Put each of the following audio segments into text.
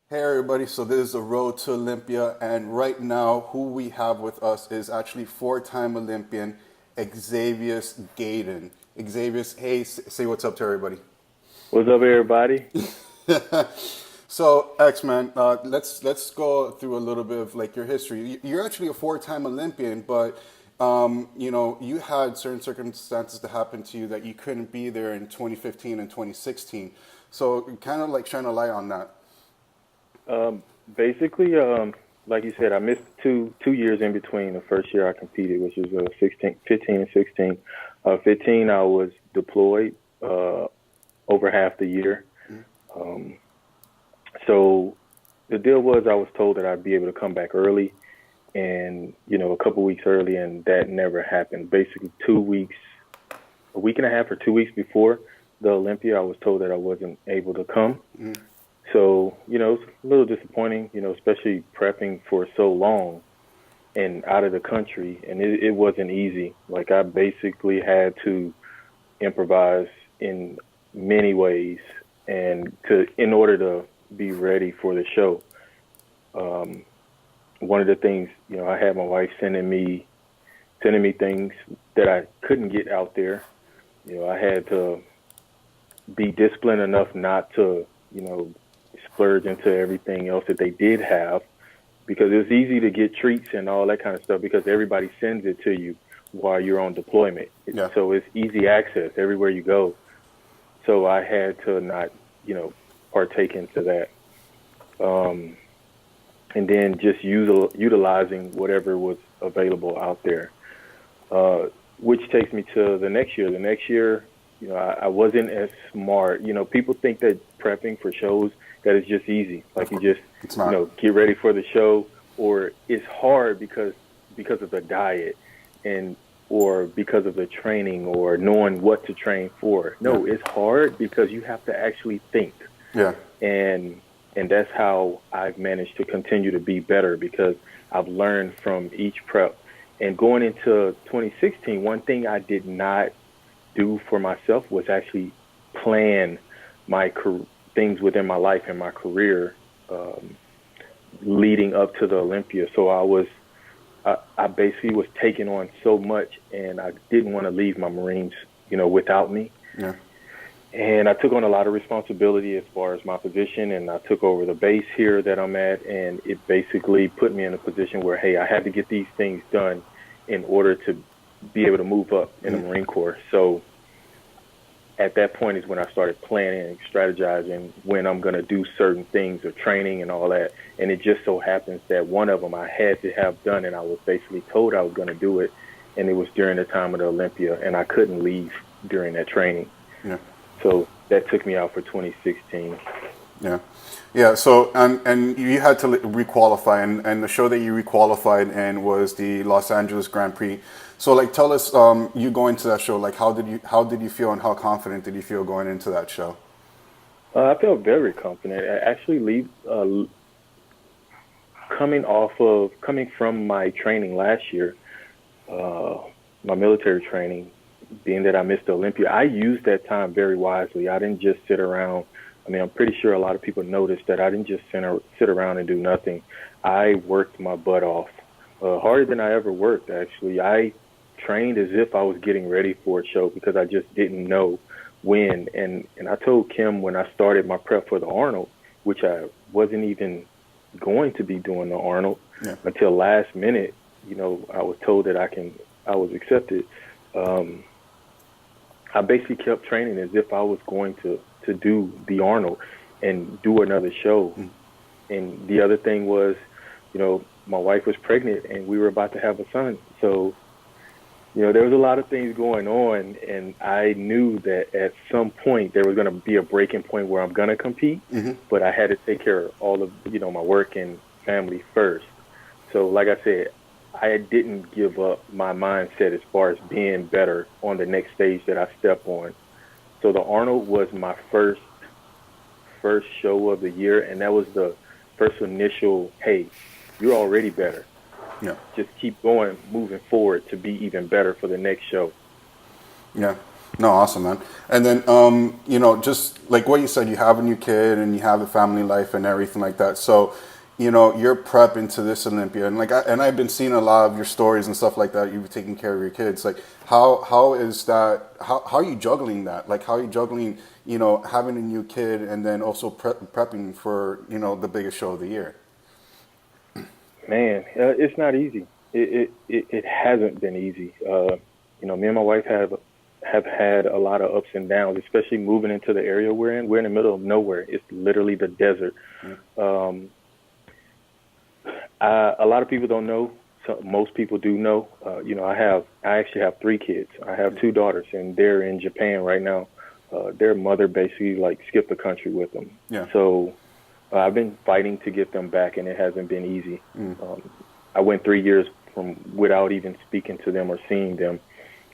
Hey everybody, so this is the Road to Olympia, and right now who we have with us is actually four-time Olympian Xavius Gayden. Xavius, hey, say what's up to everybody. What's up, everybody? So, X-Man, let's go through a little bit of like your history. You're actually a four-time Olympian, but you had certain circumstances that happened to you that you couldn't be there in 2015 and 2016. So, kind of like shine a light on that. Basically, like you said, I missed two years in between the first year I competed, which was 15 and 16. 15, I was deployed over half the year. Um, so the deal was I was told that I'd be able to come back early and, a couple weeks early, and that never happened. Basically, 2 weeks, a week and a half or 2 weeks before the Olympia, I was told that I wasn't able to come. So, it's a little disappointing, especially prepping for so long and out of the country. And it wasn't easy. Like, I basically had to improvise in many ways in order to be ready for the show. Um, One of the things, I had my wife sending me things that I couldn't get out there. I had to be disciplined enough not to, splurge into everything else that they did have, because it's easy to get treats and all that kind of stuff because everybody sends it to you while you're on deployment. Yeah. So it's easy access everywhere you go. So I had to not, partake into that. Um, and then just utilizing whatever was available out there. Which takes me to the next year. The next year, I wasn't as smart. People think that prepping for shows, that is just easy. Like you just, It's not. get ready for the show, or it's hard because of the diet and or because of the training or knowing what to train for. Yeah. No, it's hard because you have to actually think. Yeah. And and that's how I've managed to continue to be better because I've learned from each prep. And going into 2016, one thing I did not do for myself was actually plan things within my life and my career um, leading up to the Olympia. So I basically was taking on so much, and I didn't want to leave my Marines, without me. Yeah. And I took on a lot of responsibility as far as my position, and I took over the base here that I'm at, and it basically put me in a position where, hey, I had to get these things done in order to be able to move up in the Marine Corps. So at that point is when I started planning and strategizing when I'm going to do certain things or training and all that. And it just so happens that one of them I had to have done, and I was basically told I was going to do it, and it was during the time of the Olympia, and I couldn't leave during that training. Yeah. So that took me out for 2016. Yeah. Yeah. So and you had to requalify, and the show that you requalified in was the Los Angeles Grand Prix. So like, tell us, you going to that show, like how did you feel and how confident did you feel going into that show? I felt very confident. I actually coming from my training last year, uh, my military training, being that I missed the Olympia, I used that time very wisely. I didn't just sit around. I mean, I'm pretty sure a lot of people noticed that I didn't just sit around and do nothing. I worked my butt off, harder than I ever worked, actually. I trained as if I was getting ready for a show because I just didn't know when. And I told Kim when I started my prep for the Arnold, which I wasn't even going to be doing the Arnold Yeah. until last minute, I was told that I was accepted. Um, I basically kept training as if I was going to do the Arnold and do another show. And the other thing was, my wife was pregnant and we were about to have a son. So, there was a lot of things going on, and I knew that at some point there was going to be a breaking point where I'm going to compete, but I had to take care of all of, my work and family first. So, like I said, I didn't give up my mindset as far as being better on the next stage that I step on. So the Arnold was my first show of the year, and that was the first initial, hey, you're already better. Yeah. Just keep going, moving forward to be even better for the next show. Yeah. No, awesome, man. And then, just like what you said, you have a new kid and you have a family life and everything like that. So, you're prepping to this Olympia, and I've been seeing a lot of your stories and stuff like that. You've been taking care of your kids. Like, how is that? How are you juggling that? Like, how are you juggling, having a new kid and then also prepping for, the biggest show of the year? Man, it's not easy. It hasn't been easy. Me and my wife have had a lot of ups and downs, especially moving into the area we're in. We're in the middle of nowhere. It's literally the desert. A lot of people don't know. So most people do know. I actually have 3 kids. I have 2 daughters, and they're in Japan right now. Their mother basically skipped the country with them. Yeah. So I've been fighting to get them back, and it hasn't been easy. I went 3 years without even speaking to them or seeing them,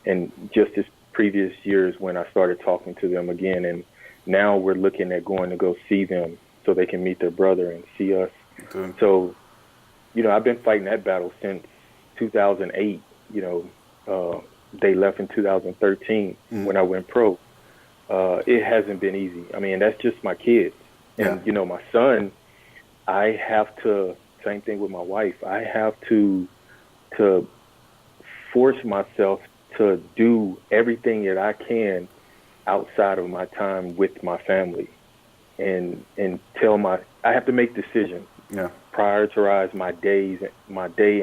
and just this previous years when I started talking to them again, and now we're looking at going to go see them so they can meet their brother and see us. Good. So, I've been fighting that battle since 2008. They left in 2013 when I went pro. It hasn't been easy. I mean, that's just my kids. And, my son, I have to, same thing with my wife, I have to force myself to do everything that I can outside of my time with my family, and I have to make decisions. Yeah. Prioritize my day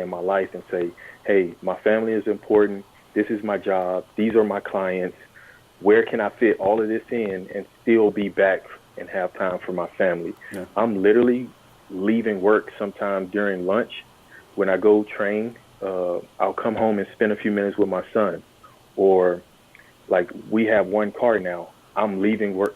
and my life, and say, hey, my family is important. This is my job. These are my clients. Where can I fit all of this in and still be back and have time for my family? Yeah. I'm literally leaving work sometimes during lunch. When I go train, I'll come home and spend a few minutes with my son. Or we have 1 car now. I'm leaving work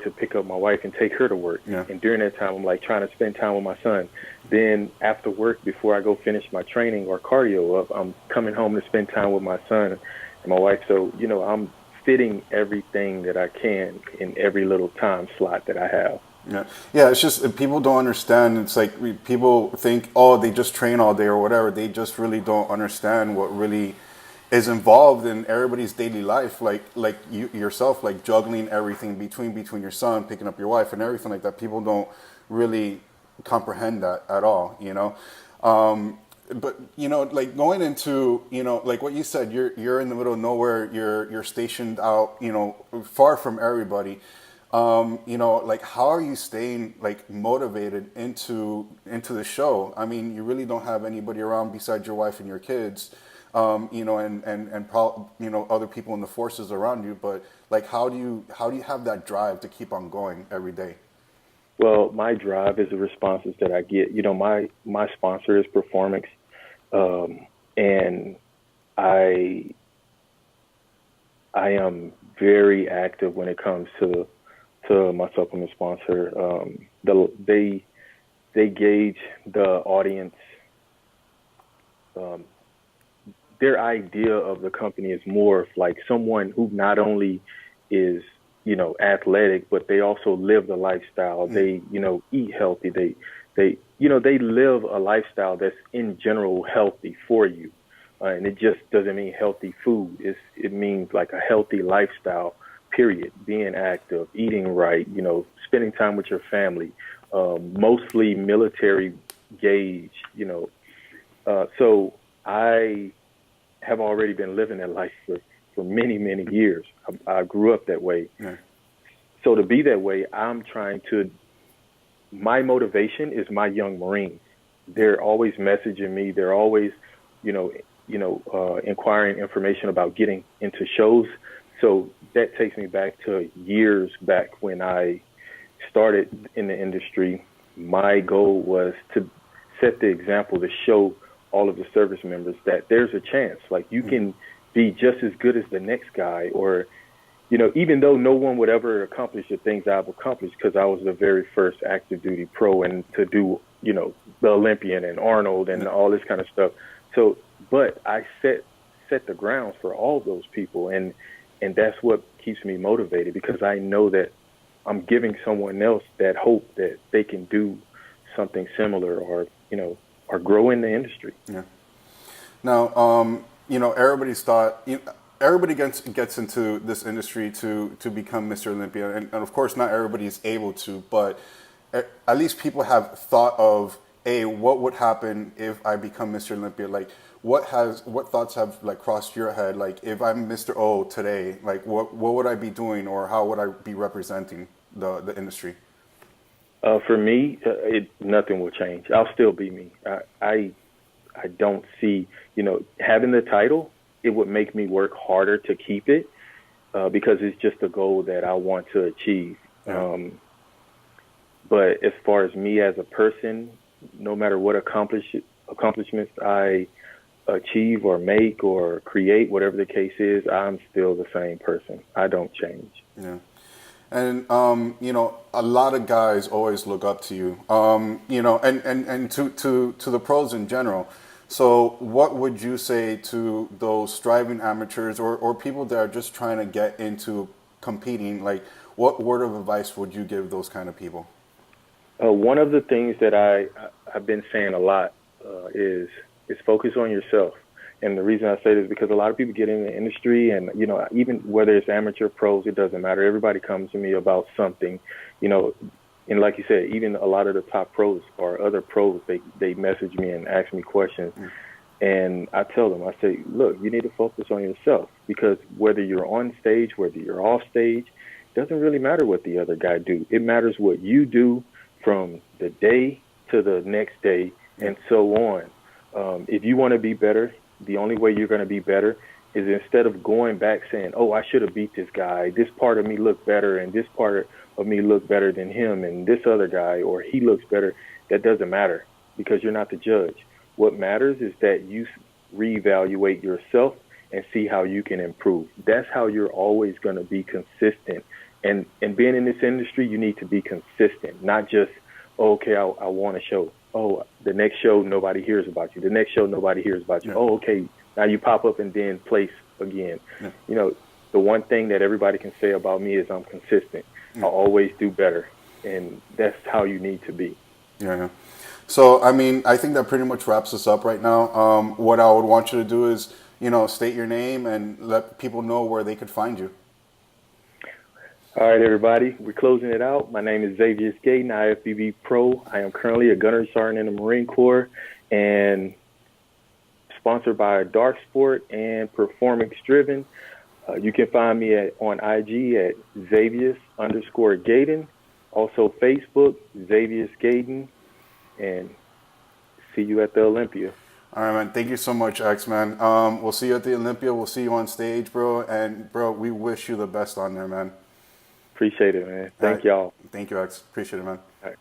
to pick up my wife and take her to work. Yeah. And during that time, I'm trying to spend time with my son. Then after work, before I go finish my training or cardio up, I'm coming home to spend time with my son and my wife. So, I'm fitting everything that I can in every little time slot that I have. Yeah. It's just people don't understand. It's like people think, oh, they just train all day or whatever. They just really don't understand what really is involved in everybody's daily life. Like you yourself, juggling everything between your son, picking up your wife, and everything like that. People don't really comprehend that at all. But going into what you said, you're in the middle of nowhere. You're stationed out, far from everybody. How are you staying motivated into the show? I mean, you really don't have anybody around besides your wife and your kids, and other people in the forces around you. But how do you have that drive to keep on going every day? Well, my drive is the responses that I get. My sponsor is Performance, and I am very active when it comes to my supplement sponsor. They gauge the audience. Their idea of the company is more of someone who not only is athletic, but they also live the lifestyle. They eat healthy. They live a lifestyle that's in general healthy for you, and it just doesn't mean healthy food. It means a healthy lifestyle. Period. Being active, eating right, spending time with your family, mostly military gauge, So I have already been living that life for many, many years. I grew up that way. Yeah. So to be that way, my motivation is my young Marines. They're always messaging me. They're always, inquiring information about getting into shows. So that takes me back to years back when I started in the industry. My goal was to set the example to show all of the service members that there's a chance. You can be just as good as the next guy, or, even though no one would ever accomplish the things I've accomplished, because I was the very first active duty pro and to do, the Olympian and Arnold and all this kind of stuff. So, but I set the grounds for all those people. And that's what keeps me motivated, because I know that I'm giving someone else that hope that they can do something similar, or grow in the industry. Yeah. Now, everybody's thought, everybody gets into this industry to become Mr. Olympia, and of course, not everybody is able to, but at least people have thought of, what would happen if I become Mr. Olympia? Like, what thoughts have like crossed your head? Like, if I'm Mr. O today, like, what would I be doing, or how would I be representing the industry? For me, nothing will change. I'll still be me. I don't see, having the title, it would make me work harder to keep it because it's just a goal that I want to achieve. Yeah. But as far as me as a person, no matter what accomplishments I achieve or make or create, whatever the case is, I'm still the same person. I don't change. Yeah. And a lot of guys always look up to you. And to the pros in general. So what would you say to those striving amateurs or people that are just trying to get into competing? Like, what word of advice would you give those kind of people? One of the things that I've been saying a lot is focus on yourself. And the reason I say this is because a lot of people get in the industry and, even whether it's amateur, pros, it doesn't matter. Everybody comes to me about something, and like you said, even a lot of the top pros or other pros, they message me and ask me questions. And I tell them, I say, look, you need to focus on yourself because whether you're on stage, whether you're off stage, it doesn't really matter what the other guy do. It matters what you do from the day to the next day and so on. If you want to be better, the only way you're going to be better is instead of going back saying, oh, I should have beat this guy. This part of me looked better and this part of me looked better than him and this other guy, or he looks better. That doesn't matter because you're not the judge. What matters is that you reevaluate yourself and see how you can improve. That's how you're always going to be consistent. And being in this industry, you need to be consistent, not just, okay, I want to show. Oh, the next show, nobody hears about you. The next show, nobody hears about you. Yeah. Oh, okay, now you pop up and then place again. Yeah. The one thing that everybody can say about me is I'm consistent. Yeah. I always do better, and that's how you need to be. Yeah. So, I think that pretty much wraps us up right now. What I would want you to do is, state your name and let people know where they could find you. All right, everybody, we're closing it out. My name is Xavisus Gayden, IFBB Pro. I am currently a gunnery sergeant in the Marine Corps and sponsored by Dark Sport and Performance Driven. You can find me on IG at Xavius_Gayden. Also Facebook, Xavius Gayden. And see you at the Olympia. All right, man. Thank you so much, X, man. We'll see you at the Olympia. We'll see you on stage, bro. And, bro, we wish you the best on there, man. Appreciate it, man. Thank y'all. Thank you, X. Appreciate it, man. All right.